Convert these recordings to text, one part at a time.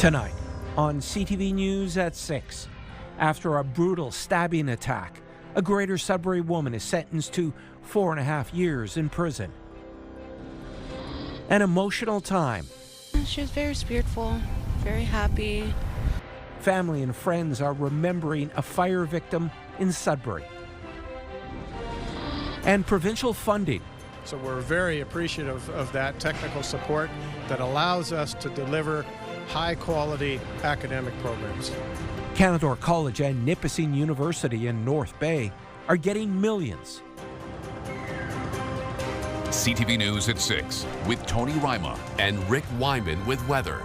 Tonight on CTV News at 6. After a brutal stabbing attack, a Greater Sudbury woman is sentenced to 4.5 years in prison. An emotional time. She was very spiritual, very happy. Family and friends are remembering a fire victim in Sudbury. And provincial funding. So we're very appreciative of that technical support that allows us to deliver high-quality academic programs. Canadore College and Nipissing University in North Bay are getting millions. CTV News at 6 with Tony Ryma and Rick Wyman with weather.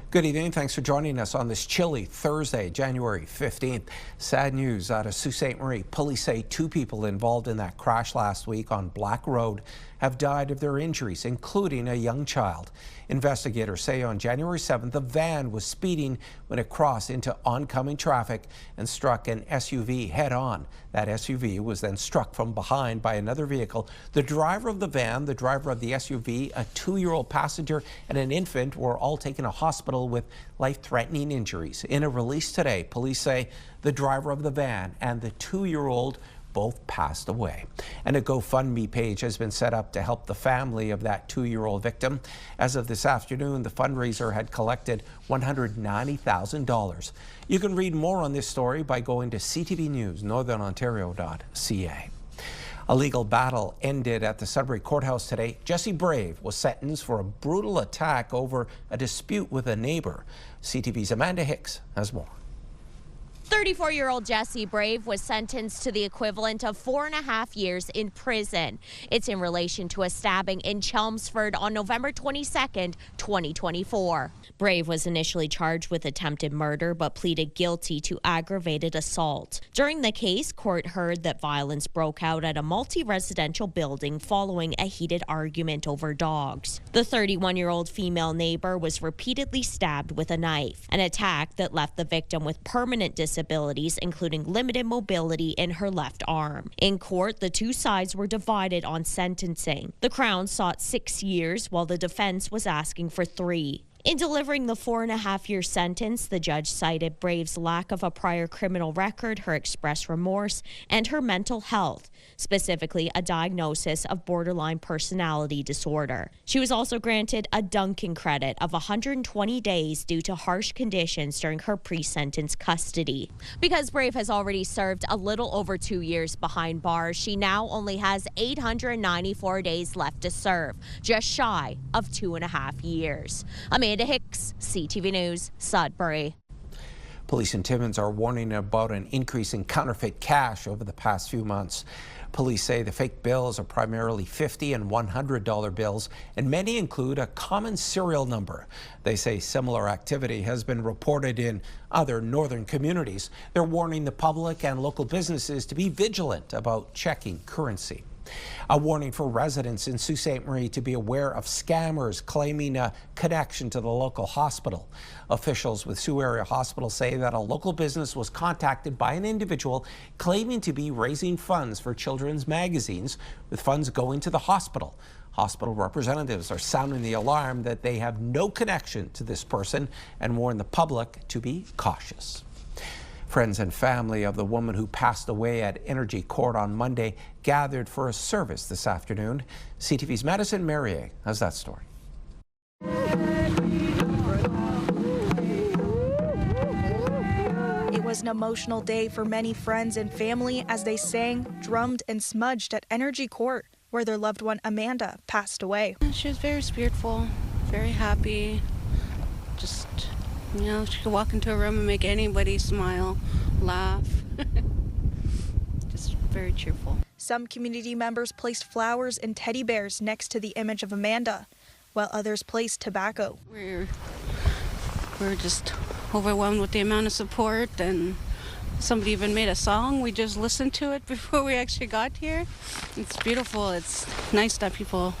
Good evening. Thanks for joining us on this chilly Thursday, January 15th. Sad news out of Sault Ste. Marie. Police say 2 people involved in that crash last week on Black Road have died of their injuries, including a young child. Investigators say on January 7th, a van was speeding when it crossed into oncoming traffic and struck an SUV head-on. That SUV was then struck from behind by another vehicle. The driver of the van, the driver of the SUV, a 2-year-old passenger, and an infant were all taken to hospital with life-threatening injuries. In a release today, police say the driver of the van and the 2-year-old both passed away. And a GoFundMe page has been set up to help the family of that 2-year-old victim. As of this afternoon, the fundraiser had collected $190,000. You can read more on this story by going to CTV News Northern Ontario.ca. A legal battle ended at the Sudbury courthouse today. Jesse Brave was sentenced for a brutal attack over a dispute with a neighbor. CTV's Amanda Hicks has more. 34-year-old Jesse Brave was sentenced to the equivalent of 4.5 years in prison. It's in relation to a stabbing in Chelmsford on November 22nd, 2024. Brave was initially charged with attempted murder but pleaded guilty to aggravated assault. During the case, court heard that violence broke out at a multi-residential building following a heated argument over dogs. The 31-year-old female neighbor was repeatedly stabbed with a knife, an attack that left the victim with permanent disabilities, including limited mobility in her left arm. In court, the two sides were divided on sentencing. The Crown sought 6 years, while the defense was asking for 3. In delivering the 4.5-year sentence, the judge cited Brave's lack of a prior criminal record, her express remorse, and her mental health, specifically a diagnosis of borderline personality disorder. She was also granted a Duncan credit of 120 days due to harsh conditions during her pre-sentence custody. Because Brave has already served a little over 2 years behind bars, she now only has 894 days left to serve, just shy of 2.5 years. Amanda Hicks, CTV News, Sudbury. Police in Timmins are warning about an increase in counterfeit cash over the past few months. Police say the fake bills are primarily $50 and $100 bills, and many include a common serial number. They say similar activity has been reported in other northern communities. They're warning the public and local businesses to be vigilant about checking currency. A warning for residents in Sault Ste. Marie to be aware of scammers claiming a connection to the local hospital. Officials with Sault Area Hospital say that a local business was contacted by an individual claiming to be raising funds for children's magazines, with funds going to the hospital. Hospital representatives are sounding the alarm that they have no connection to this person and warn the public to be cautious. Friends and family of the woman who passed away at Energy Court on Monday gathered for a service this afternoon. CTV's Madison Merrier has that story. It was an emotional day for many friends and family as they sang, drummed, and smudged at Energy Court, where their loved one Amanda passed away. She was very spiritual, very happy. Just, you know, she could walk into a room and make anybody smile, laugh. Just very cheerful. Some community members placed flowers and teddy bears next to the image of Amanda, while others placed tobacco. We're just overwhelmed with the amount of support, and somebody even made a song. We just listened to it before we actually got here. It's beautiful. It's nice that people,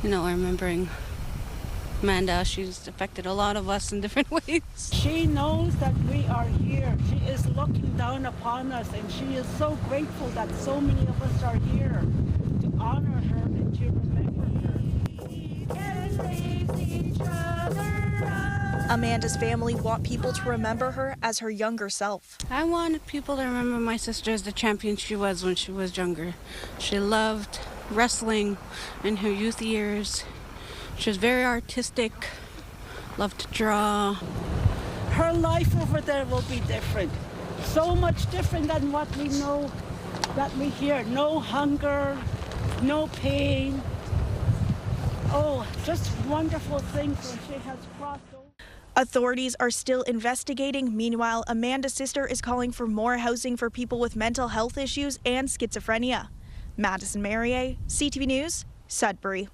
you know, are remembering Amanda. She's affected a lot of us in different ways. She knows that we are here. She is looking down upon us, and she is so grateful that so many of us are here to honor her and to remember her. We can raise each other. Amanda's family want people to remember her as her younger self. I want people to remember my sister as the champion she was when she was younger. She loved wrestling in her youth years. She was very artistic, loved to draw. Her life over there will be different. So much different than what we know, that we hear. No hunger, no pain. Oh, just wonderful things when she has crossed over. Authorities are still investigating. Meanwhile, Amanda's sister is calling for more housing for people with mental health issues and schizophrenia. Madison Merrier, CTV News, Sudbury.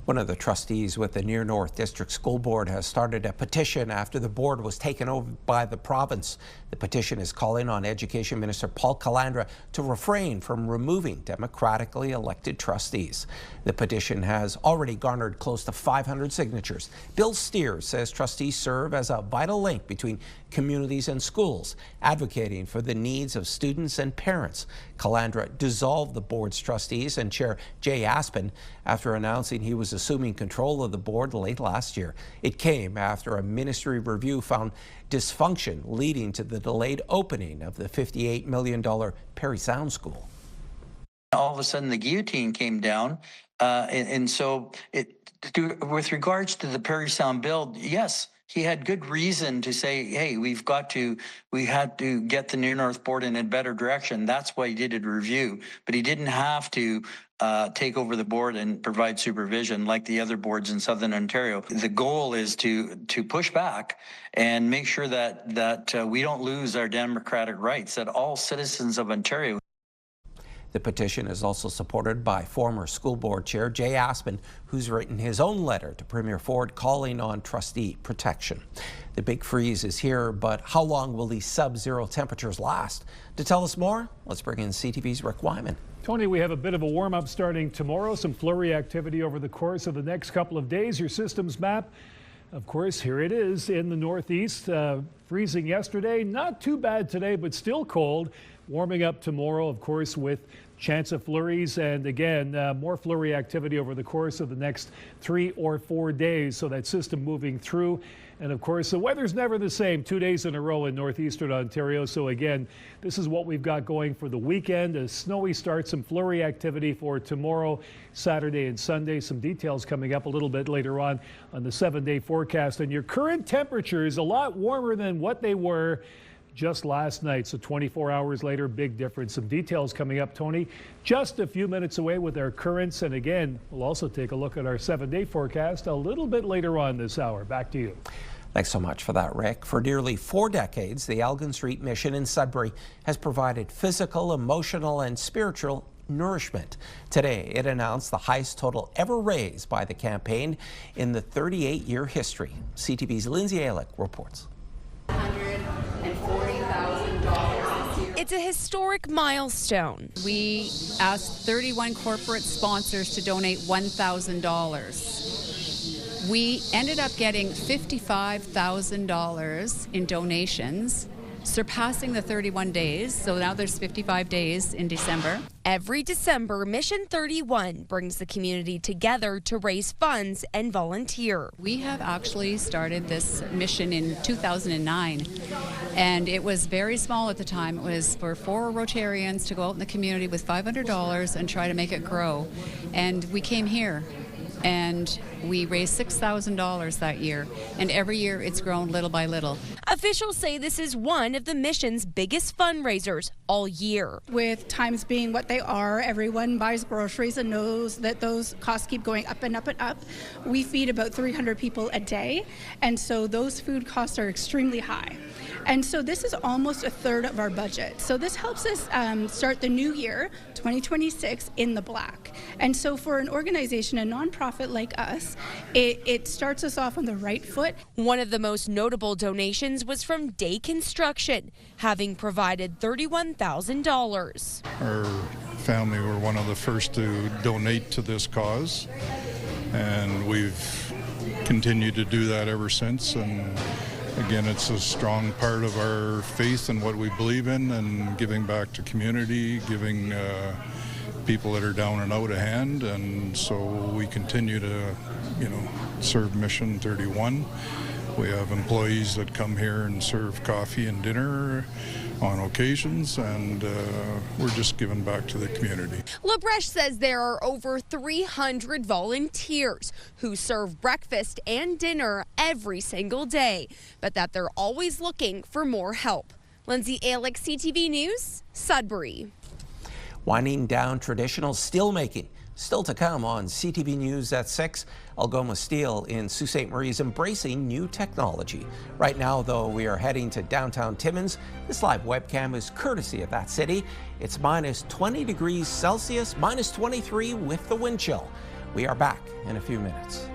One of the trustees with the Near North District School Board has started a petition after the board was taken over by the province. The petition is calling on Education Minister Paul Calandra to refrain from removing democratically elected trustees. The petition has already garnered close to 500 signatures. Bill Steers says trustees serve as a vital link between communities and schools, advocating for the needs of students and parents. Calandra dissolved the board's trustees and Chair Jay Aspin after announcing he was assuming control of the board late last year. It came after a ministry review found dysfunction leading to the delayed opening of the $58 million Parry Sound School. All of a sudden the guillotine came down, and so with regards to the Parry Sound build, yes, he had good reason to say, hey, we had to get the Near North Board in a better direction. That's why he did a review, but he didn't have to take over the board and provide supervision like the other boards in Southern Ontario. The goal is to push back and make sure that we don't lose our democratic rights, that all citizens of Ontario. The petition is also supported by former school board chair Jay Aspin, who's written his own letter to Premier Ford calling on trustee protection. The big freeze is here, but how long will these sub-zero temperatures last? To tell us more, let's bring in CTV's Rick Wyman. Tony, we have a bit of a warm-up starting tomorrow, some flurry activity over the course of the next couple of days. Your systems map, of course, here it is in the Northeast. Freezing yesterday, not too bad today, but still cold. Warming up tomorrow, of course, with chance of flurries and again, more flurry activity over the course of the next 3 or 4 days. So that system moving through. And of course, the weather's never the same 2 days in a row in Northeastern Ontario. So again, this is what we've got going for the weekend. A snowy start, some flurry activity for tomorrow, Saturday and Sunday. Some details coming up a little bit later on the 7-day forecast. And your current temperature is a lot warmer than what they were just last night. So 24 hours later, big difference. Some details coming up, Tony, just a few minutes away with our currents. And again, we'll also take a look at our 7-day forecast a little bit later on this hour. Back to you. Thanks so much for that, Rick. For nearly 4 decades, the Elgin Street Mission in Sudbury has provided physical, emotional, and spiritual nourishment. Today, it announced the highest total ever raised by the campaign in the 38-year history. CTV's Lindsay Alick reports. It's a historic milestone. We asked 31 corporate sponsors to donate $1,000. We ended up getting $55,000 in donations, surpassing the 31 days. So now there's 55 days in December. Every December, Mission 31 brings the community together to raise funds and volunteer. We have actually started this mission in 2009, and it was very small at the time. It was for 4 Rotarians to go out in the community with $500 and try to make it grow. And we came here, and we raised $6,000 that year, and every year it's grown little by little. Officials say this is one of the mission's biggest fundraisers all year. With times being what they are, everyone buys groceries and knows that those costs keep going up and up and up. We feed about 300 people a day, and so those food costs are extremely high. And so this is almost a third of our budget. So this helps us start the new year, 2026, in the black. And so for an organization, a nonprofit like us, it starts us off on the right foot. One of the most notable donations was from Day Construction, having provided $31,000. Our family were one of the first to donate to this cause, and we've continued to do that ever since. And again, it's a strong part of our faith and what we believe in, and giving back to community, giving people that are down and out a hand. And so we continue to, serve Mission 31. We have employees that come here and serve coffee and dinner on occasions, and we're just giving back to the community. LaBreche says there are over 300 volunteers who serve breakfast and dinner every single day, but that they're always looking for more help. Lindsay Alick, CTV News, Sudbury. Winding down traditional steelmaking. Still to come on CTV News at 6. Algoma Steel in Sault Ste. Marie is embracing new technology. Right now, though, we are heading to downtown Timmins. This live webcam is courtesy of that city. It's minus 20 degrees Celsius, minus 23 with the wind chill. We are back in a few minutes.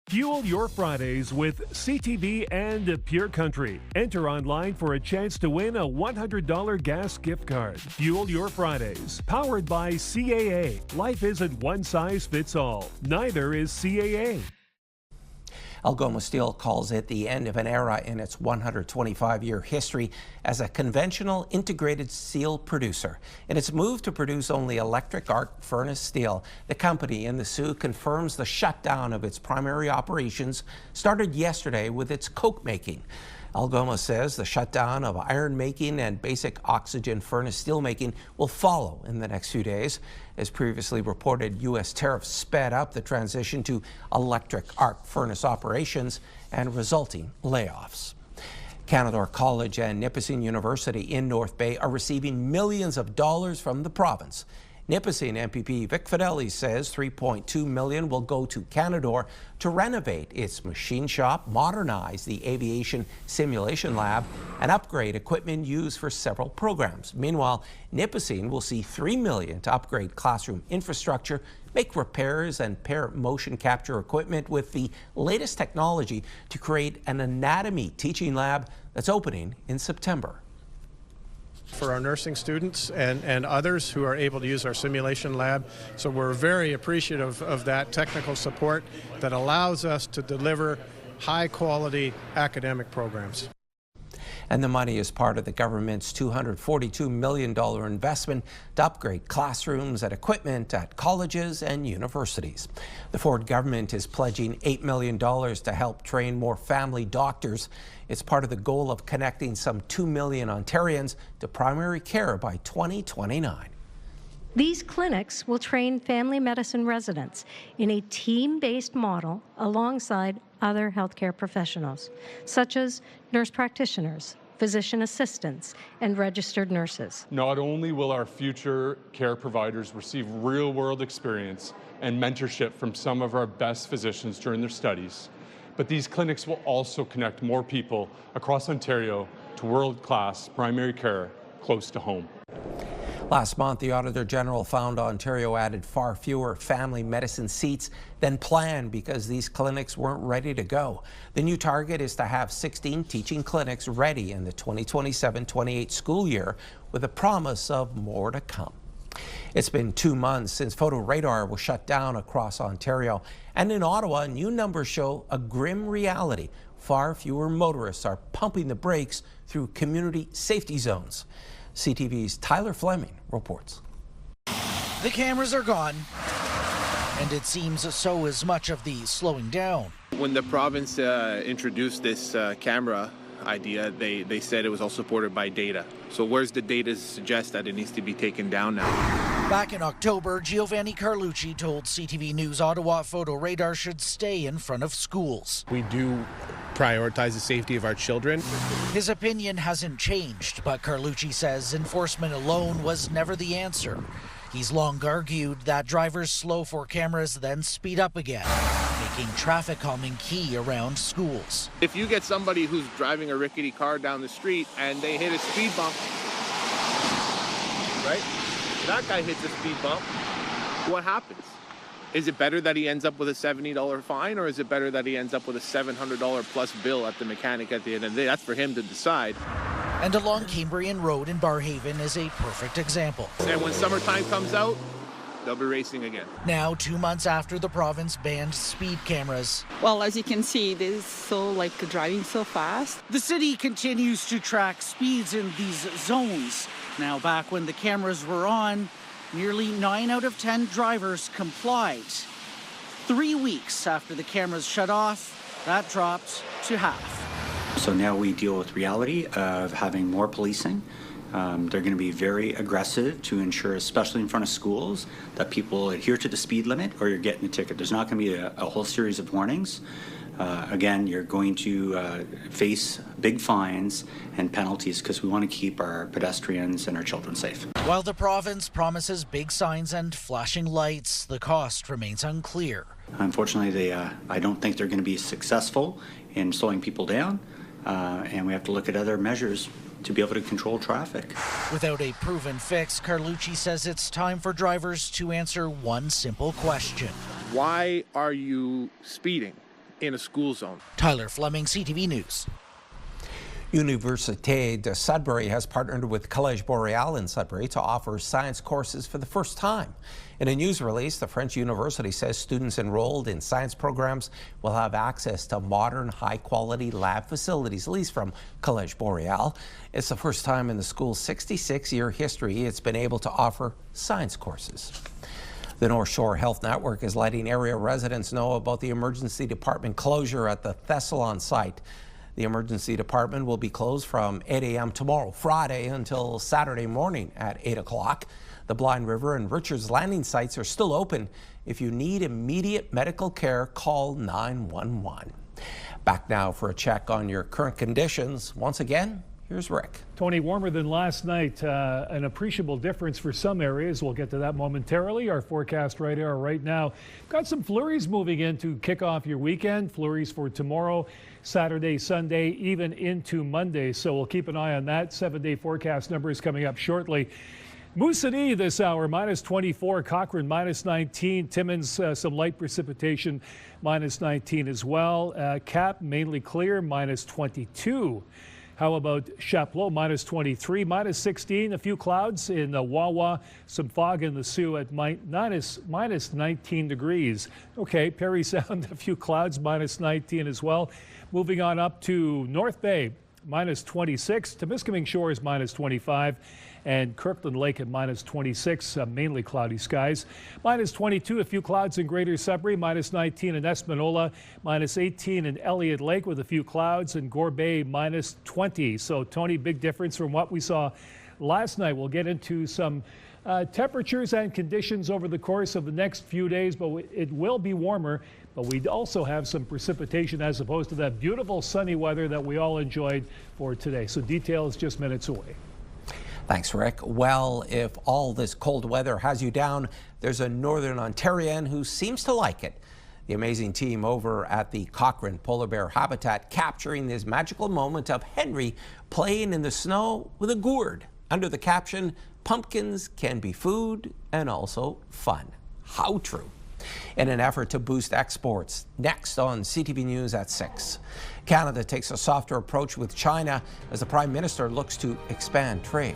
Fuel your Fridays with CTV and Pure Country. Enter online for a chance to win a $100 gas gift card. Fuel your Fridays. Powered by CAA. Life isn't one size fits all. Neither is CAA. Algoma Steel calls it the end of an era in its 125-year history as a conventional integrated steel producer. In its move to produce only electric arc furnace steel, the company in the Soo confirms the shutdown of its primary operations started yesterday with its coke making. Algoma says the shutdown of iron making and basic oxygen furnace steel making will follow in the next few days. As previously reported, U.S. tariffs sped up the transition to electric arc furnace operations and resulting layoffs. Canadore College and Nipissing University in North Bay are receiving millions of dollars from the province. Nipissing MPP Vic Fidelis says $3.2 million will go to Canadore to renovate its machine shop, modernize the aviation simulation lab, and upgrade equipment used for several programs. Meanwhile, Nipissing will see $3 million to upgrade classroom infrastructure, make repairs, and pair motion capture equipment with the latest technology to create an anatomy teaching lab that's opening in September. For our nursing students and others who are able to use our simulation lab. So we're very appreciative of that technical support that allows us to deliver high-quality academic programs. And the money is part of the government's $242 million investment to upgrade classrooms and equipment at colleges and universities. The Ford government is pledging $8 million to help train more family doctors. It's part of the goal of connecting some 2 million Ontarians to primary care by 2029. These clinics will train family medicine residents in a team-based model alongside other healthcare professionals, such as nurse practitioners, physician assistants, and registered nurses. Not only will our future care providers receive real-world experience and mentorship from some of our best physicians during their studies, but these clinics will also connect more people across Ontario to world-class primary care close to home. Last month, the Auditor General found Ontario added far fewer family medicine seats than planned because these clinics weren't ready to go. The new target is to have 16 teaching clinics ready in the 2027-28 school year, with a promise of more to come. It's been 2 months since photo radar was shut down across Ontario, and in Ottawa, new numbers show a grim reality. Far fewer motorists are pumping the brakes through community safety zones. CTV's Tyler Fleming reports. The cameras are gone, and it seems so is much of the slowing down. When the province introduced this camera idea, they said it was all supported by data. So where's the data to suggest that it needs to be taken down now? Back in October, Giovanni Carlucci told CTV News Ottawa photo radar should stay in front of schools. We do prioritize the safety of our children. His opinion hasn't changed, but Carlucci says enforcement alone was never the answer. He's long argued that drivers slow for cameras then speed up again, making traffic calming key around schools. If you get somebody who's driving a rickety car down the street and they hit a speed bump, right? That guy hits a speed bump, what happens? Is it better that he ends up with a $70 fine, or is it better that he ends up with a $700 plus bill at the mechanic at the end of the day? That's for him to decide. And along Cambrian Road in Barhaven is a perfect example. And when summertime comes out, They'll be racing again. Now, 2 months after the province banned speed cameras. Well, as you can see, it is so driving so fast. The city continues to track speeds in these zones. Now, back when the cameras were on, nearly 9 out of 10 drivers complied. 3 weeks after the cameras shut off, that dropped to half. So now we deal with reality of having more policing. They're going to be very aggressive to ensure, especially in front of schools, that people adhere to the speed limit or you're getting a ticket. There's not going to be a whole series of warnings. Again, you're going to face big fines and penalties because we want to keep our pedestrians and our children safe. While the province promises big signs and flashing lights, the cost remains unclear. Unfortunately, I don't think they're going to be successful in slowing people down, and we have to look at other measures to be able to control traffic. Without a proven fix, Carlucci says it's time for drivers to answer one simple question. Why are you speeding in a school zone? Tyler Fleming, CTV News. Université de Sudbury has partnered with Collège Boreal in Sudbury to offer science courses for the first time. In a news release, the French university says students enrolled in science programs will have access to modern, high-quality lab facilities, at least from Collège Boreal. It's the first time in the school's 66-year history it's been able to offer science courses. The North Shore Health Network is letting area residents know about the emergency department closure at the Thessalon site. The emergency department will be closed from 8 a.m. tomorrow, Friday, until Saturday morning at 8 o'clock. The Blind River and Richards Landing sites are still open. If you need immediate medical care, call 911. Back now for a check on your current conditions. Once again, here's Rick. Tony, warmer than last night. An appreciable difference for some areas. We'll get to that momentarily. Our forecast radar right now. Got some flurries moving in to kick off your weekend. Flurries for tomorrow, Saturday, Sunday, even into Monday. So we'll keep an eye on that. 7-day forecast numbers coming up shortly. Moosonee this hour, minus 24. Cochrane, minus 19. Timmins, some light precipitation, minus 19 as well. Cap, mainly clear, minus 22. How about Chapleau, minus 23, minus 16, a few clouds in Wawa, some fog in the Sioux at minus 19 degrees. Okay, Perry Sound, a few clouds, minus 19 as well. Moving on up to North Bay, minus 26, Temiskaming Shores, minus 25. And Kirkland Lake at minus 26, mainly cloudy skies. Minus 22, a few clouds in Greater Sudbury. Minus 19 in Espanola. Minus 18 in Elliott Lake with a few clouds. And Gore Bay, minus 20. So, Tony, big difference from what we saw last night. We'll get into some temperatures and conditions over the course of the next few days, but it will be warmer. But we also have some precipitation as opposed to that beautiful sunny weather that we all enjoyed for today. So, details just minutes away. Thanks, Rick. Well, if all this cold weather has you down, there's a Northern Ontarian who seems to like it. The amazing team over at the Cochrane Polar Bear Habitat capturing this magical moment of Henry playing in the snow with a gourd. Under the caption, "Pumpkins can be food and also fun." How true. In an effort to boost exports, next on CTV News at 6. Canada takes a softer approach with China as the Prime Minister looks to expand trade.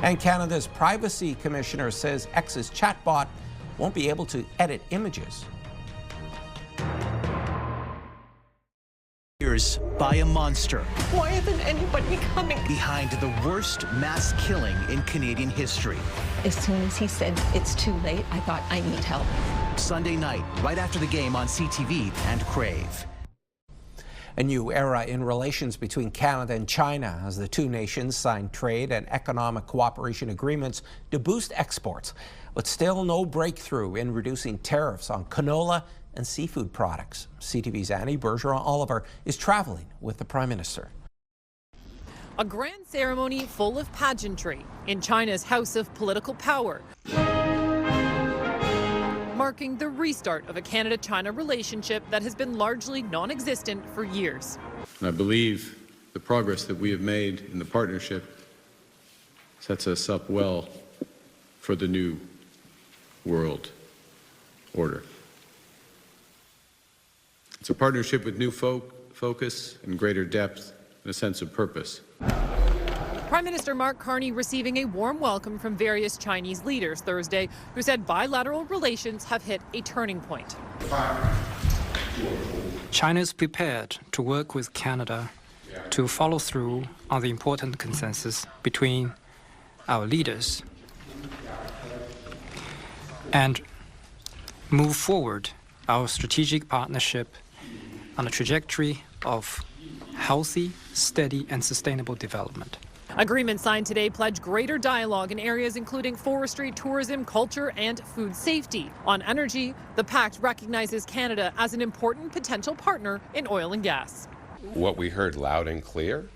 And Canada's Privacy Commissioner says X's chatbot won't be able to edit images. By a monster. Why isn't anybody coming? Behind the worst mass killing in Canadian history. As soon as he said it's too late, I thought I need help. Sunday night, right after the game on CTV and Crave. A new era in relations between Canada and China as the two nations sign trade and economic cooperation agreements to boost exports. But still no breakthrough in reducing tariffs on canola and seafood products. CTV's Annie Bergeron-Oliver is traveling with the Prime Minister. A grand ceremony full of pageantry in China's House of Political Power, marking the restart of a Canada-China relationship that has been largely non-existent for years. I believe the progress that we have made in the partnership sets us up well for the new world order. It's a partnership with new focus and greater depth and a sense of purpose. Prime Minister Mark Carney receiving a warm welcome from various Chinese leaders Thursday, who said bilateral relations have hit a turning point. China is prepared to work with Canada to follow through on the important consensus between our leaders and move forward our strategic partnership on a trajectory of healthy, steady, and sustainable development. Agreements signed today pledge greater dialogue in areas including forestry, tourism, culture, and food safety. On energy, the pact recognizes Canada as an important potential partner in oil and gas. What we heard loud and clear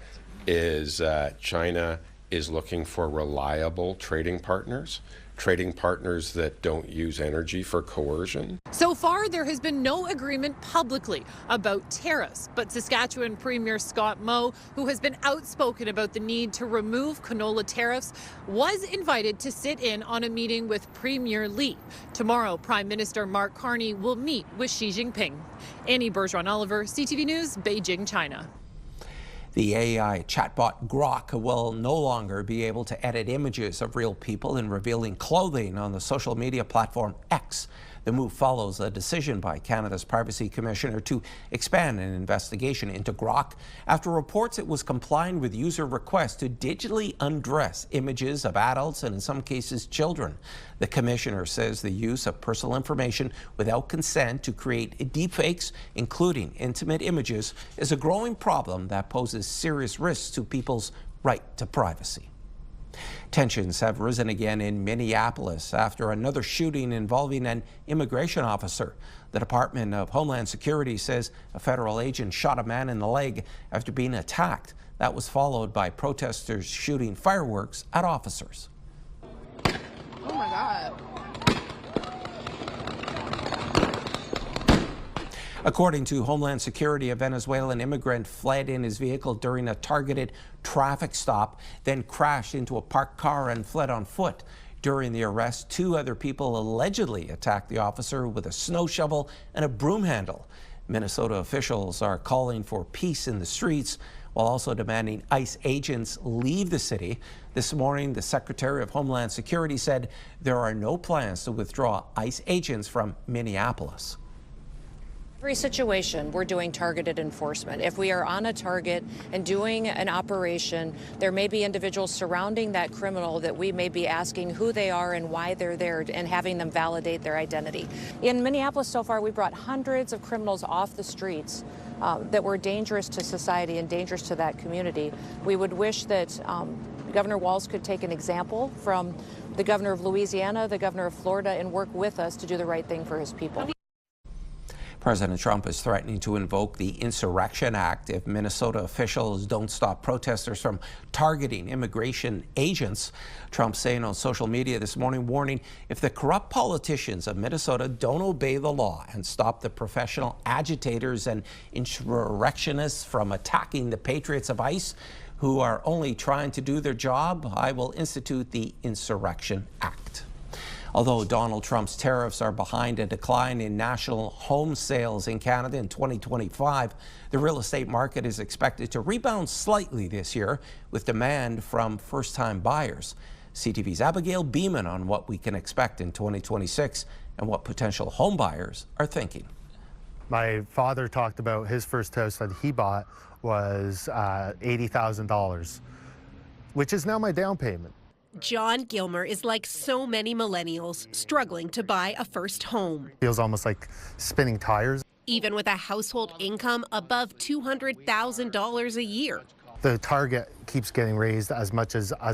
is China is looking for reliable trading partners that don't use energy for coercion. So far, there has been no agreement publicly about tariffs, but Saskatchewan Premier Scott Moe, who has been outspoken about the need to remove canola tariffs, was invited to sit in on a meeting with Premier Lee. Tomorrow, Prime Minister Mark Carney will meet with Xi Jinping. Annie Bergeron-Oliver, CTV News, Beijing, China. The AI chatbot Grok will no longer be able to edit images of real people in revealing clothing on the social media platform X. The move follows a decision by Canada's Privacy Commissioner to expand an investigation into Grok after reports it was complying with user requests to digitally undress images of adults and in some cases children. The Commissioner says the use of personal information without consent to create deepfakes, including intimate images, is a growing problem that poses serious risks to people's right to privacy. Tensions have risen again in Minneapolis after another shooting involving an immigration officer. The Department of Homeland Security says a federal agent shot a man in the leg after being attacked. That was followed by protesters shooting fireworks at officers. Oh my God. According to Homeland Security, a Venezuelan immigrant fled in his vehicle during a targeted traffic stop, then crashed into a parked car and fled on foot. During the arrest, 2 other people allegedly attacked the officer with a snow shovel and a broom handle. Minnesota officials are calling for peace in the streets while also demanding ICE agents leave the city. This morning, the Secretary of Homeland Security said there are no plans to withdraw ICE agents from Minneapolis. Every situation, we're doing targeted enforcement. If we are on a target and doing an operation, there may be individuals surrounding that criminal that we may be asking who they are and why they're there and having them validate their identity. In Minneapolis so far, we brought hundreds of criminals off the streets that were dangerous to society and dangerous to that community. We would wish that Governor Walz could take an example from the governor of Louisiana, the governor of Florida, and work with us to do the right thing for his people. President Trump is threatening to invoke the Insurrection Act if Minnesota officials don't stop protesters from targeting immigration agents. Trump saying on social media this morning, warning if the corrupt politicians of Minnesota don't obey the law and stop the professional agitators and insurrectionists from attacking the patriots of ICE who are only trying to do their job, I will institute the Insurrection Act. Although Donald Trump's tariffs are behind a decline in national home sales in Canada in 2025, the real estate market is expected to rebound slightly this year with demand from first-time buyers. CTV's Abigail Beeman on what we can expect in 2026 and what potential home buyers are thinking. My father talked about his first house that he bought was $80,000, which is now my down payment. John Gilmer is like so many millennials struggling to buy a first home. Feels almost like spinning tires. Even with a household income above $200,000 a year. The target keeps getting raised as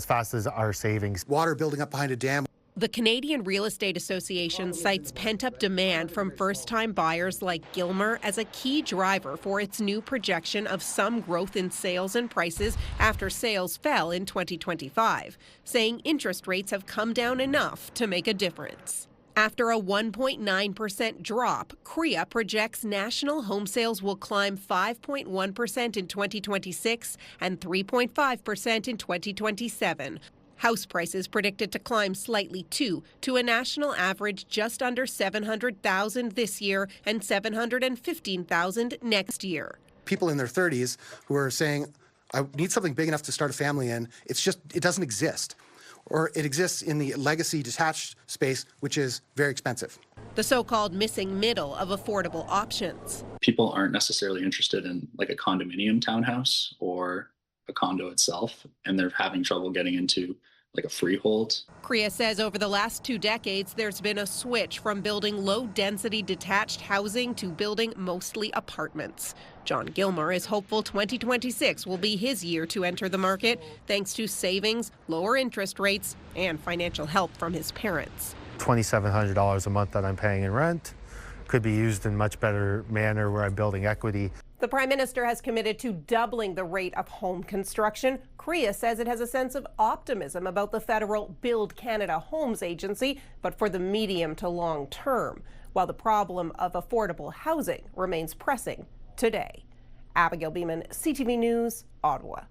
fast as our savings. Water building up behind a dam. The Canadian Real Estate Association cites pent-up demand from first-time buyers like Gilmer as a key driver for its new projection of some growth in sales and prices after sales fell in 2025, saying interest rates have come down enough to make a difference. After a 1.9% drop, CREA projects national home sales will climb 5.1% in 2026 and 3.5% in 2027. House prices predicted to climb slightly too, to a national average just under $700,000 this year and $715,000 next year. People in their 30s who are saying, I need something big enough to start a family in. It doesn't exist. Or it exists in the legacy detached space, which is very expensive. The so-called missing middle of affordable options. People aren't necessarily interested in like a condominium townhouse or a condo itself, and they're having trouble getting into like a freehold. Kriya says over the last 2 decades, there's been a switch from building low-density detached housing to building mostly apartments. John Gilmer is hopeful 2026 will be his year to enter the market, thanks to savings, lower interest rates, and financial help from his parents. $2,700 a month that I'm paying in rent could be used in much better manner where I'm building equity. The Prime Minister has committed to doubling the rate of home construction. Kriya says it has a sense of optimism about the federal Build Canada Homes Agency, but for the medium to long term, while the problem of affordable housing remains pressing today. Abigail Beeman, CTV News, Ottawa.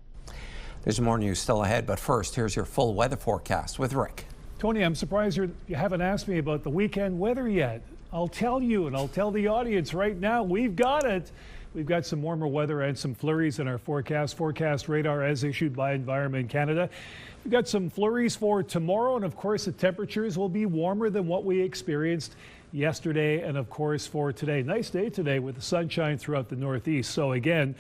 There's more news still ahead, but first, here's your full weather forecast with Rick. Tony, I'm surprised you haven't asked me about the weekend weather yet. I'll tell you, and I'll tell the audience right now, we've got it. We've got some warmer weather and some flurries in our forecast radar as issued by Environment Canada. We've got some flurries for tomorrow, and of course the temperatures will be warmer than what we experienced yesterday and of course for today. Nice day today with the sunshine throughout the Northeast. So again,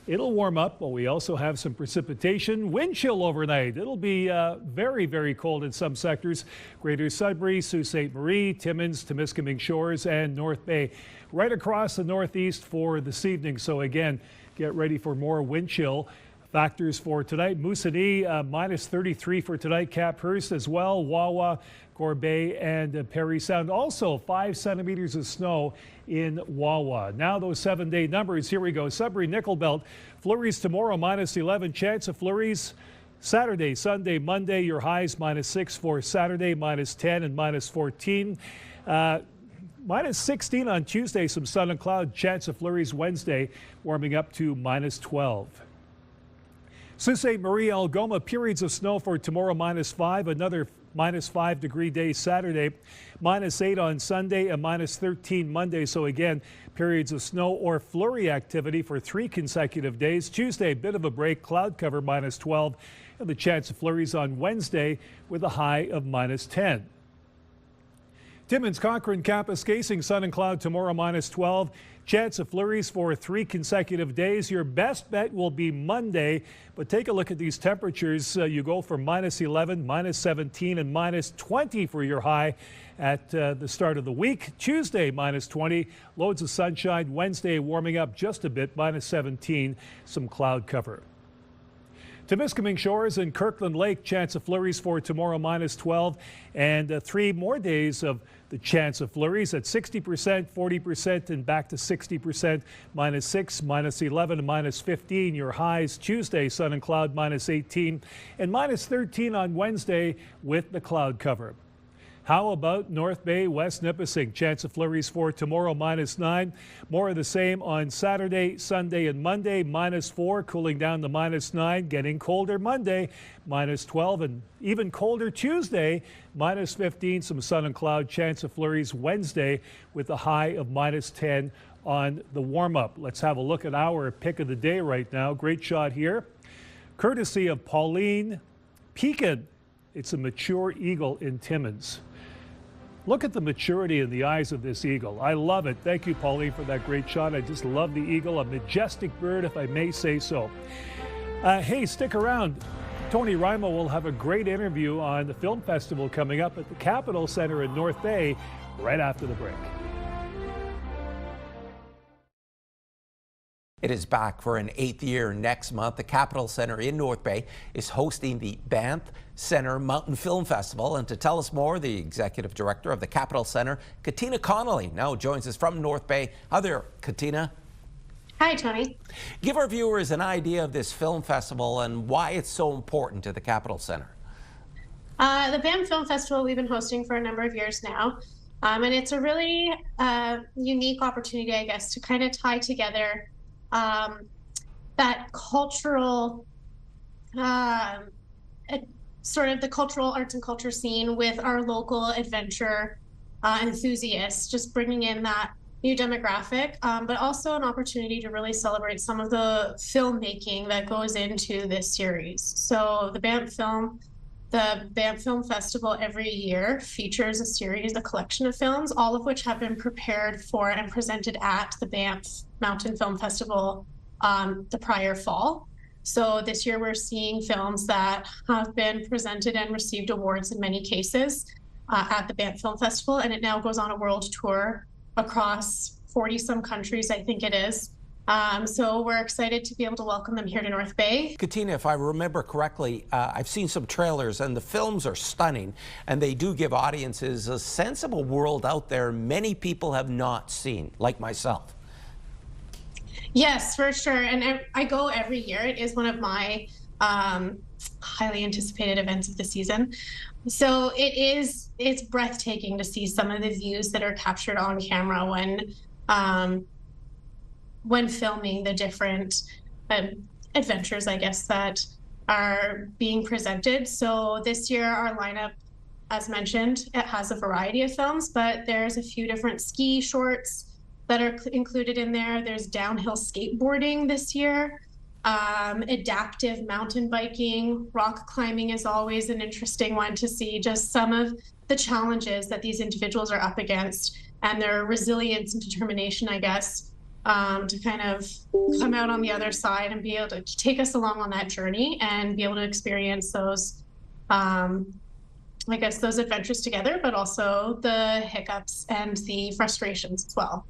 it'll warm up, but we also have some precipitation. Wind chill overnight. It'll be very, very cold in some sectors. Greater Sudbury, Sault Ste. Marie, Timmins, Temiskaming Shores, and North Bay. Right across the Northeast for this evening. So again, get ready for more wind chill. Factors for tonight, Moosonee, minus 33 for tonight. Caphurst as well. Wawa, Gore Bay, and Perry Sound. Also 5 centimeters of snow in Wawa. Now those 7-day numbers. Here we go. Sudbury, Nickel Belt. Flurries tomorrow, minus 11. Chance of flurries Saturday, Sunday, Monday. Your highs minus 6 for Saturday, minus 10 and minus 14. Minus 16 on Tuesday. Some sun and cloud. Chance of flurries Wednesday, warming up to minus 12. Sault Ste. Marie, Algoma, periods of snow for tomorrow, minus 5. Another minus 5 degree day Saturday, minus 8 on Sunday, and minus 13 Monday. So again, periods of snow or flurry activity for 3 consecutive days. Tuesday, a bit of a break, cloud cover minus 12, and the chance of flurries on Wednesday with a high of minus 10. Timmins, Cochrane, Kapuskasing, sun and cloud tomorrow, minus 12. Chance of flurries for 3 consecutive days. Your best bet will be Monday, but take a look at these temperatures. You go from minus 11, minus 17, and minus 20 for your high at the start of the week. Tuesday, minus 20, loads of sunshine. Wednesday, warming up just a bit, minus 17, some cloud cover. Temiskaming Shores and Kirkland Lake, chance of flurries for tomorrow, minus 12, and 3 more days of the chance of flurries at 60%, 40%, and back to 60%, minus 6, minus 11, and minus 15. Your highs Tuesday, sun and cloud, minus 18, and minus 13 on Wednesday with the cloud cover. How about North Bay, West Nipissing? Chance of flurries for tomorrow, minus 9. More of the same on Saturday, Sunday, and Monday, minus 4, cooling down to minus 9. Getting colder Monday, minus 12, and even colder Tuesday, minus 15. Some sun and cloud, chance of flurries Wednesday with a high of minus 10 on the warm-up. Let's have a look at our pick of the day right now. Great shot here, courtesy of Pauline Pekin. It's a mature eagle in Timmins. Look at the maturity in the eyes of this eagle. I love it. Thank you, Pauline, for that great shot. I just love the eagle, a majestic bird, if I may say so. Hey, stick around. Tony Ryma will have a great interview on the film festival coming up at the Capitol Center in North Bay right after the break. It is back for an 8th year next month. The Capitol Center in North Bay is hosting the Banff Center Mountain Film Festival. And to tell us more, the executive director of the Capitol Center, Katina Connolly, now joins us from North Bay. Hi there, Katina. Hi, Tony. Give our viewers an idea of this film festival and why it's so important to the Capitol Center. The Banff Film Festival we've been hosting for a number of years now. And it's a really unique opportunity, I guess, to kind of tie together that cultural, sort of the cultural arts and culture scene with our local adventure enthusiasts, just bringing in that, new demographic, but also an opportunity to really celebrate some of the filmmaking that goes into this series. So the Banff Film Festival every year features a collection of films, all of which have been prepared for and presented at the Banff Mountain Film Festival the prior fall. So this year we're seeing films that have been presented and received awards in many cases at the Banff Film Festival, and it now goes on a world tour across 40-some countries, I think it is. So we're excited to be able to welcome them here to North Bay. Katina, if I remember correctly, I've seen some trailers and the films are stunning, and they do give audiences a sense of a world out there many people have not seen, like myself. Yes, for sure. And I go every year. It is one of my highly anticipated events of the season. So it's breathtaking to see some of the views that are captured on camera when filming the different adventures, I guess, that are being presented. So this year, our lineup, as mentioned, it has a variety of films, but there's a few different ski shorts that are included in there. There's downhill skateboarding this year, adaptive mountain biking, rock climbing is always an interesting one to see, just some of the challenges that these individuals are up against and their resilience and determination, I guess, to kind of come out on the other side and be able to take us along on that journey and be able to experience those, I guess, those adventures together, but also the hiccups and the frustrations as well.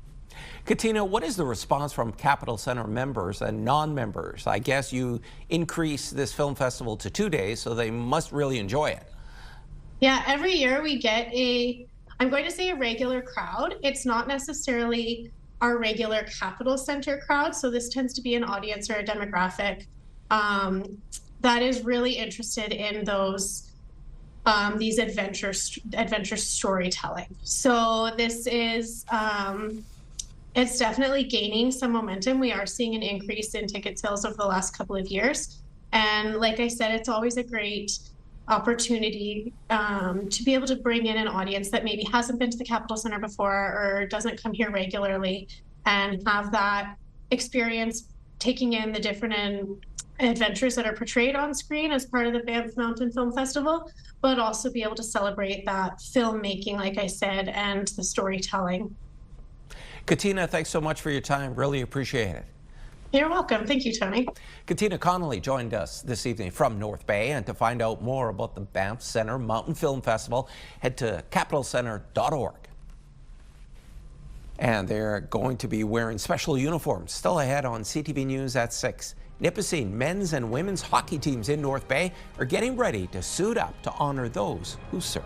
Katina, what is the response from Capitol Centre members and non-members? I guess you increased this film festival to 2 days, so they must really enjoy it. Yeah, every year we get I'm going to say a regular crowd. It's not necessarily our regular Capitol Centre crowd, so this tends to be an audience or a demographic that is really interested in those these adventure storytelling. So this is it's definitely gaining some momentum. We are seeing an increase in ticket sales over the last couple of years. And like I said, it's always a great opportunity to be able to bring in an audience that maybe hasn't been to the Capitol Centre before or doesn't come here regularly and have that experience taking in the different adventures that are portrayed on screen as part of the Banff Mountain Film Festival, but also be able to celebrate that filmmaking, like I said, and the storytelling. Katina, thanks so much for your time. Really appreciate it. You're welcome. Thank you, Tony. Katina Connolly joined us this evening from North Bay, and to find out more about the Banff Centre Mountain Film Festival, head to capitolcentre.org. And they're going to be wearing special uniforms. Still ahead on CTV News at 6. Nipissing men's and women's hockey teams in North Bay are getting ready to suit up to honor those who serve.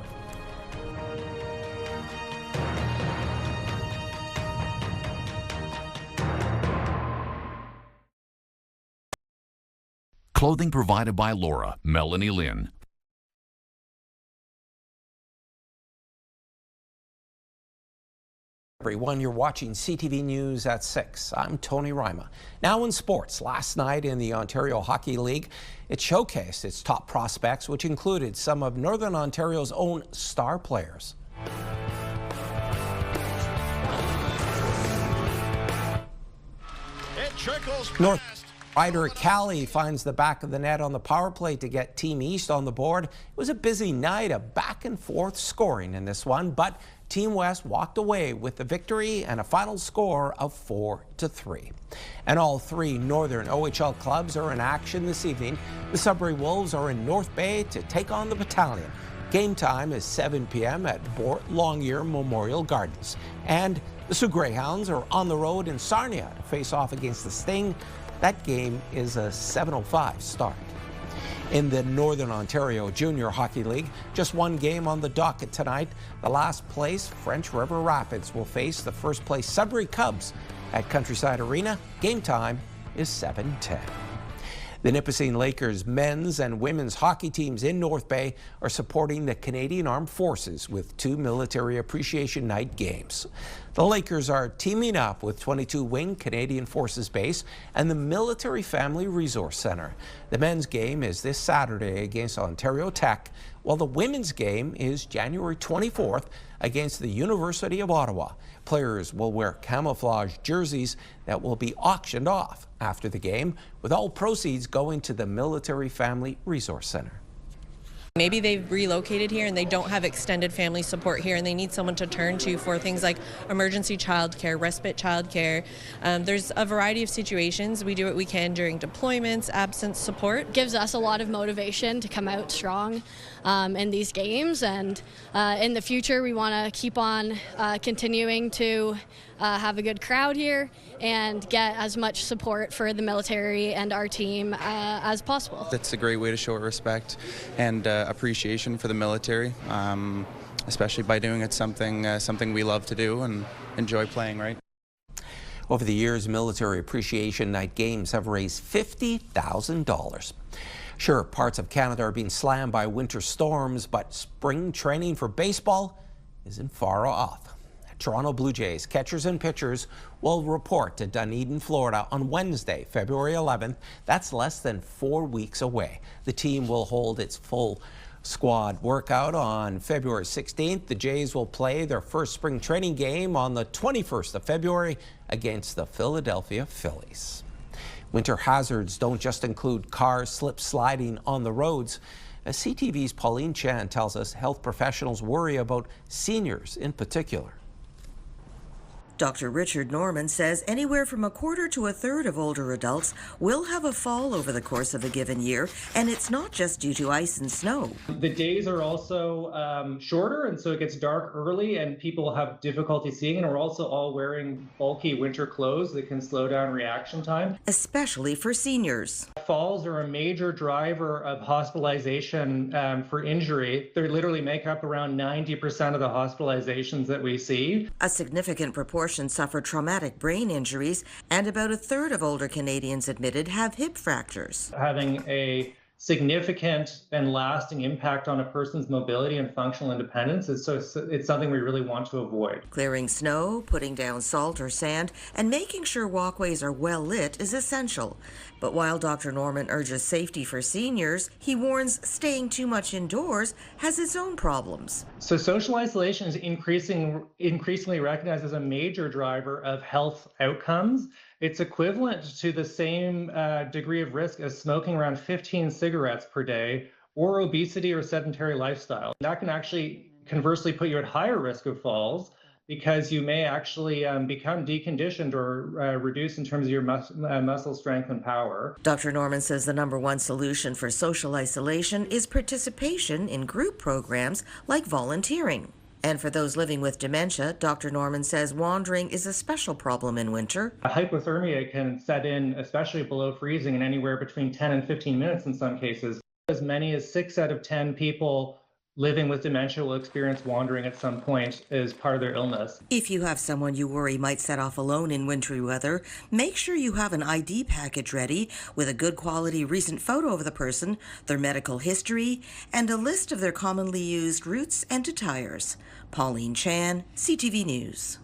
Clothing provided by Laura, Melanie Lynn. Everyone, you're watching CTV News at 6. I'm Tony Ryma. Now in sports, last night in the Ontario Hockey League, it showcased its top prospects, which included some of Northern Ontario's own star players. It trickles North Ryder Cali finds the back of the net on the power play to get Team East on the board. It was a busy night of back and forth scoring in this one, but Team West walked away with the victory and a final score of 4-3. And all three Northern OHL clubs are in action this evening. The Sudbury Wolves are in North Bay to take on the Battalion. Game time is 7 p.m. at Longyear Memorial Gardens. And the Sioux Greyhounds are on the road in Sarnia to face off against the Sting. That game is a 7:05 start. In the Northern Ontario Junior Hockey League, just one game on the docket tonight. The last place, French River Rapids, will face the first place Sudbury Cubs at Countryside Arena. Game time is 7:10. The Nipissing Lakers men's and women's hockey teams in North Bay are supporting the Canadian Armed Forces with 2 Military Appreciation Night games. The Lakers are teaming up with 22 Wing Canadian Forces Base and the Military Family Resource Center. The men's game is this Saturday against Ontario Tech, Well, the women's game is January 24th against the University of Ottawa. Players will wear camouflage jerseys that will be auctioned off after the game, with all proceeds going to the Military Family Resource Center. Maybe they've relocated here and they don't have extended family support here and they need someone to turn to for things like emergency childcare, respite childcare. There's a variety of situations. We do what we can during deployments, absence support. Gives us a lot of motivation to come out strong in these games, and in the future we want to keep on continuing to have a good crowd here and get as much support for the military and our team as possible. That's a great way to show respect and appreciation for the military, especially by doing it something we love to do and enjoy playing, right? Over the years, Military Appreciation Night games have raised $50,000. Sure, parts of Canada are being slammed by winter storms, but spring training for baseball isn't far off. Toronto Blue Jays catchers and pitchers will report to Dunedin, Florida on Wednesday, February 11th. That's less than 4 weeks away. The team will hold its full squad workout on February 16th. The Jays will play their first spring training game on the 21st of February against the Philadelphia Phillies. Winter hazards don't just include cars slip-sliding on the roads. As CTV's Pauline Chan tells us, health professionals worry about seniors in particular. Dr. Richard Norman says anywhere from a quarter to a third of older adults will have a fall over the course of a given year, and it's not just due to ice and snow. The days are also shorter, and so it gets dark early and people have difficulty seeing, and we're also all wearing bulky winter clothes that can slow down reaction time. Especially for seniors. Falls are a major driver of hospitalization for injury. They literally make up around 90% of the hospitalizations that we see. A significant proportion suffer traumatic brain injuries, and about a third of older Canadians admitted have hip fractures. Having a significant and lasting impact on a person's mobility and functional independence it's something we really want to avoid. Clearing snow, putting down salt or sand, and making sure walkways are well lit is essential. But while Dr. Norman urges safety for seniors, he warns staying too much indoors has its own problems. So social isolation is increasingly recognized as a major driver of health outcomes. It's equivalent to the same degree of risk as smoking around 15 cigarettes per day, or obesity or sedentary lifestyle. That can actually conversely put you at higher risk of falls, because you may actually become deconditioned or reduce in terms of your muscle strength and power. Dr. Norman says the number one solution for social isolation is participation in group programs like volunteering. And for those living with dementia, Dr. Norman says wandering is a special problem in winter. Hypothermia can set in, especially below freezing, in anywhere between 10 and 15 minutes in some cases. As many as 6 out of 10 people living with dementia will experience wandering at some point as part of their illness. If you have someone you worry might set off alone in wintry weather, make sure you have an ID package ready with a good quality recent photo of the person, their medical history, and a list of their commonly used routes and attires. Pauline Chan, CTV News.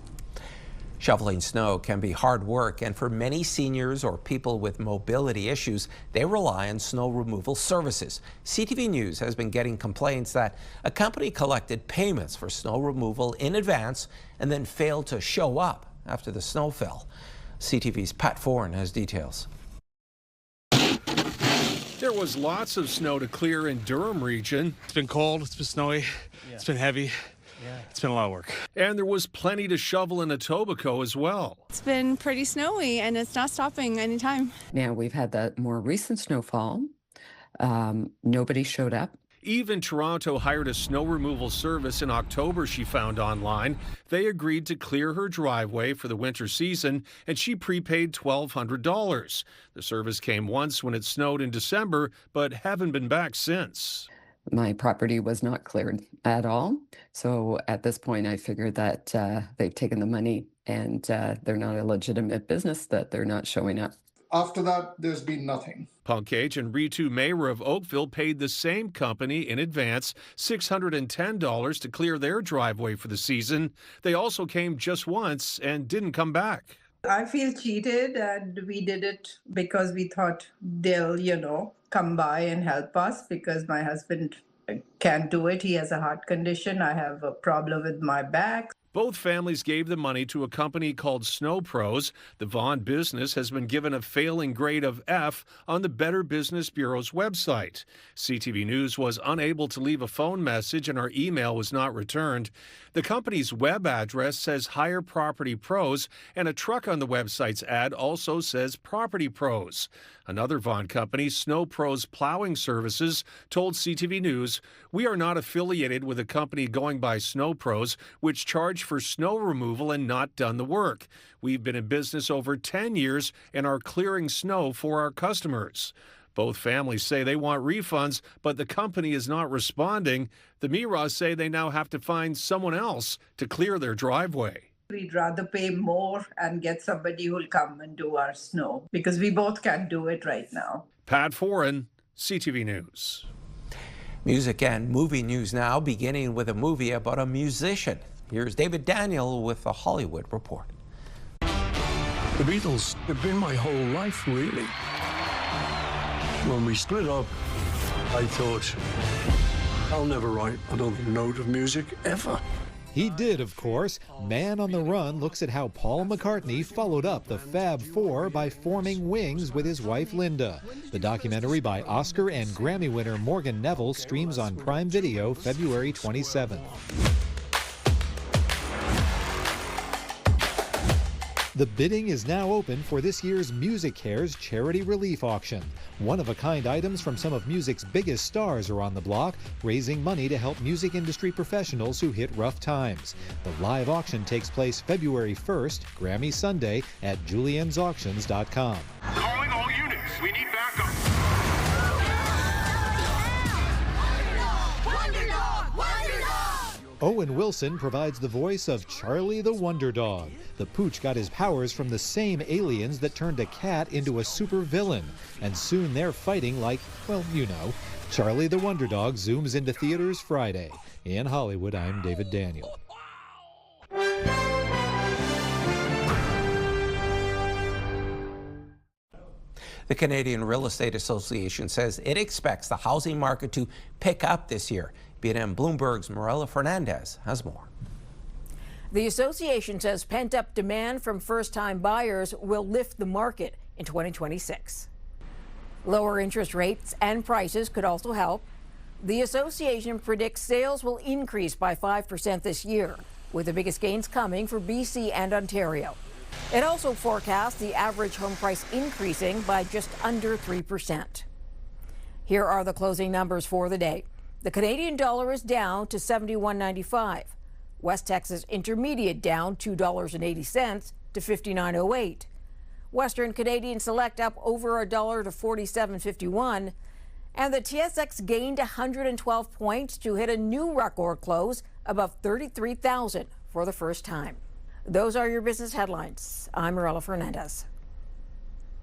Shoveling snow can be hard work, and for many seniors or people with mobility issues, they rely on snow removal services. CTV News has been getting complaints that a company collected payments for snow removal in advance and then failed to show up after the snow fell. CTV's Pat Foran has details. There was lots of snow to clear in Durham region. It's been cold, it's been snowy, It's been heavy. It's been a lot of work. And there was plenty to shovel in Etobicoke as well. It's been pretty snowy and it's not stopping anytime. Now we've had that more recent snowfall. Nobody showed up. Even Toronto hired a snow removal service in October, she found online. They agreed to clear her driveway for the winter season, and she prepaid $1,200. The service came once when it snowed in December, but haven't been back since. My property was not cleared at all. So at this point, I figured that they've taken the money and they're not a legitimate business, that they're not showing up. After that, there's been nothing. Punkage and Ritu Mayor of Oakville paid the same company in advance $610 to clear their driveway for the season. They also came just once and didn't come back. I feel cheated, and we did it because we thought they'll, come by and help us, because my husband can't do it. He has a heart condition. I have a problem with my back. Both families gave the money to a company called Snow Pros. The Vaughan business has been given a failing grade of F on the Better Business Bureau's website. CTV News was unable to leave a phone message and our email was not returned. The company's web address says Hire Property Pros, and a truck on the website's ad also says Property Pros. Another Vaughan company, Snow Pros Plowing Services, told CTV News, "We are not affiliated with a company going by Snow Pros, which charge for snow removal and not done the work. We've been in business over 10 years and are clearing snow for our customers." Both families say they want refunds, but the company is not responding. The Miras say they now have to find someone else to clear their driveway. We'd rather pay more and get somebody who'll come and do our snow because we both can't do it right now. Pat Foran, CTV News. Music and movie news now, beginning with a movie about a musician. Here's David Daniel with the Hollywood Report. The Beatles have been my whole life, really. When we split up, I thought, I'll never write another note of music ever. He did, of course. Man on the Run looks at how Paul McCartney followed up the Fab Four by forming Wings with his wife Linda. The documentary by Oscar and Grammy winner Morgan Neville streams on Prime Video February 27th. The bidding is now open for this year's Music Cares charity relief auction. One-of-a-kind items from some of music's biggest stars are on the block, raising money to help music industry professionals who hit rough times. The live auction takes place February 1st, Grammy Sunday, at juliensauctions.com. Calling all units. We need backup. Owen Wilson provides the voice of Charlie the Wonder Dog. The pooch got his powers from the same aliens that turned a cat into a supervillain, and soon they're fighting like, well, you know. Charlie the Wonder Dog zooms into theaters Friday. In Hollywood, I'm David Daniel. The Canadian Real Estate Association says it expects the housing market to pick up this year. BNN Bloomberg's Marella Fernandez has more. The association says pent-up demand from first-time buyers will lift the market in 2026. Lower interest rates and prices could also help. The association predicts sales will increase by 5% this year, with the biggest gains coming for BC and Ontario. It also forecasts the average home price increasing by just under 3%. Here are the closing numbers for the day. The Canadian dollar is down to $71.95. West Texas Intermediate down $2.80 to $59.08. Western Canadian Select up over $1 to $47.51. And the TSX gained 112 points to hit a new record close above 33,000 for the first time. Those are your business headlines. I'm Marella Fernandez.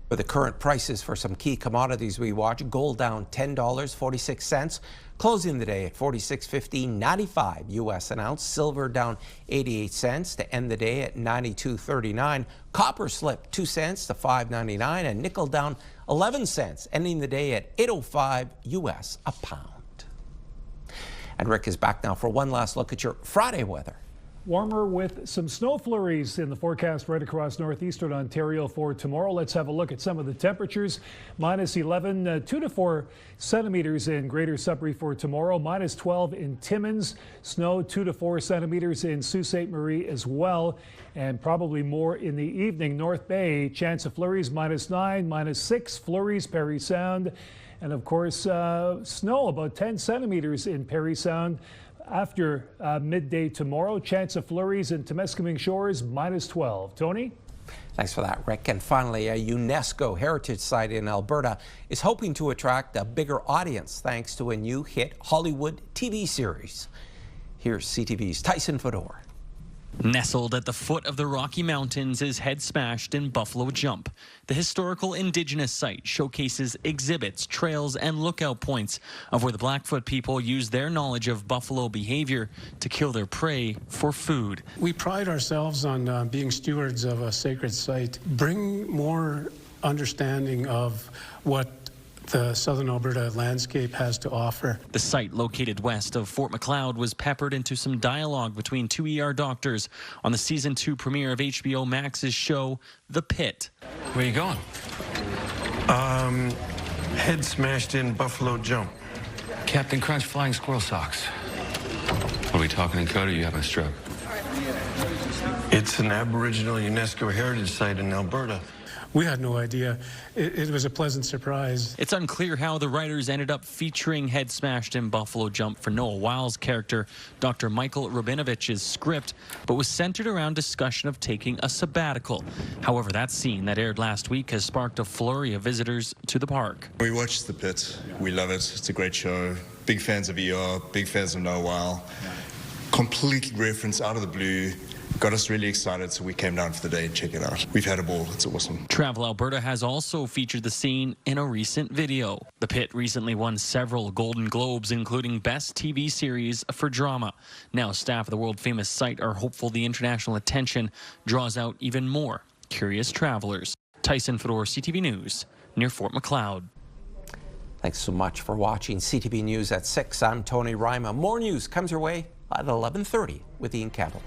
For the current prices for some key commodities we watch, gold down $10.46, closing the day at $46.15.95 US an ounce. Silver down 88 cents to end the day at $92.39. Copper slipped 2 cents to $5.99, and nickel down 11 cents, ending the day at $8.05 US a pound. And Rick is back now for one last look at your Friday weather. Warmer with some snow flurries in the forecast right across northeastern Ontario for tomorrow. Let's have a look at some of the temperatures. Minus 11, 2 to 4 centimeters in Greater Sudbury for tomorrow. Minus 12 in Timmins. Snow 2 to 4 centimeters in Sault Ste. Marie as well. And probably more in the evening. North Bay, chance of flurries, minus 9, minus 6 flurries, Parry Sound. And of course, snow about 10 centimeters in Parry Sound. After midday tomorrow, chance of flurries in Temiskaming Shores, minus 12. Tony? Thanks for that, Rick. And finally, a UNESCO heritage site in Alberta is hoping to attract a bigger audience thanks to a new hit Hollywood TV series. Here's CTV's Tyson Fedor. Nestled at the foot of the Rocky Mountains is Head Smashed in Buffalo Jump. The historical Indigenous site showcases exhibits, trails, and lookout points of where the Blackfoot people use their knowledge of buffalo behavior to kill their prey for food. We pride ourselves on being stewards of a sacred site. Bring more understanding of what the southern Alberta landscape has to offer. The site, located west of Fort Macleod, was peppered into some dialogue between two ER doctors on the season 2 premiere of HBO Max's show, The Pit. Where you going? Head smashed in buffalo jump. Captain Crunch flying squirrel socks. What are we talking in code, or you having a stroke? It's an Aboriginal UNESCO heritage site in Alberta. We had no idea. It was a pleasant surprise. It's unclear how the writers ended up featuring Head Smashed in Buffalo Jump for Noah Wile's character, Dr. Michael Rabinovich's script, but was centered around discussion of taking a sabbatical. However, that scene that aired last week has sparked a flurry of visitors to the park. We watched The Pit. We love it. It's a great show. Big fans of ER, big fans of Noah Wile. Complete reference out of the blue. Got us really excited, so we came down for the day and check it out. We've had a ball. It's awesome. Travel Alberta has also featured the scene in a recent video. The Pit recently won several Golden Globes, including Best TV Series for Drama. Now, staff of the world-famous site are hopeful the international attention draws out even more curious travelers. Tyson Fedor, CTV News, near Fort Macleod. Thanks so much for watching CTV News at 6. I'm Tony Ryma. More news comes your way at 11:30 with Ian Campbell.